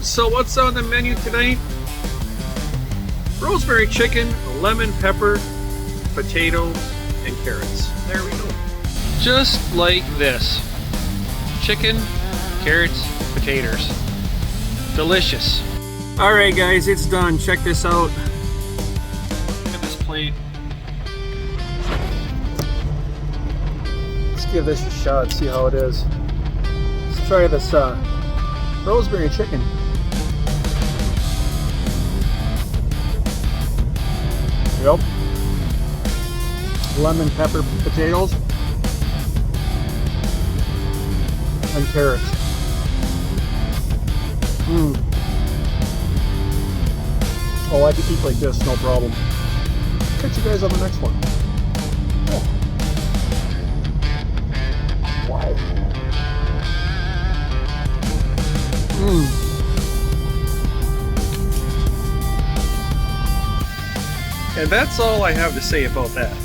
So what's on the menu tonight? Rosemary chicken, lemon pepper, potatoes, and carrots. There we go. Just like this. Chicken, carrots, potatoes. Delicious. Alright guys, it's done. Check this out. Look at this plate. Let's give this a shot, see how it is. Let's try this rosemary chicken. Yep. Lemon pepper potatoes and carrots. Oh, I could eat like this, no problem. Catch you guys on the next one. Oh. Wow. And that's all I have to say about that.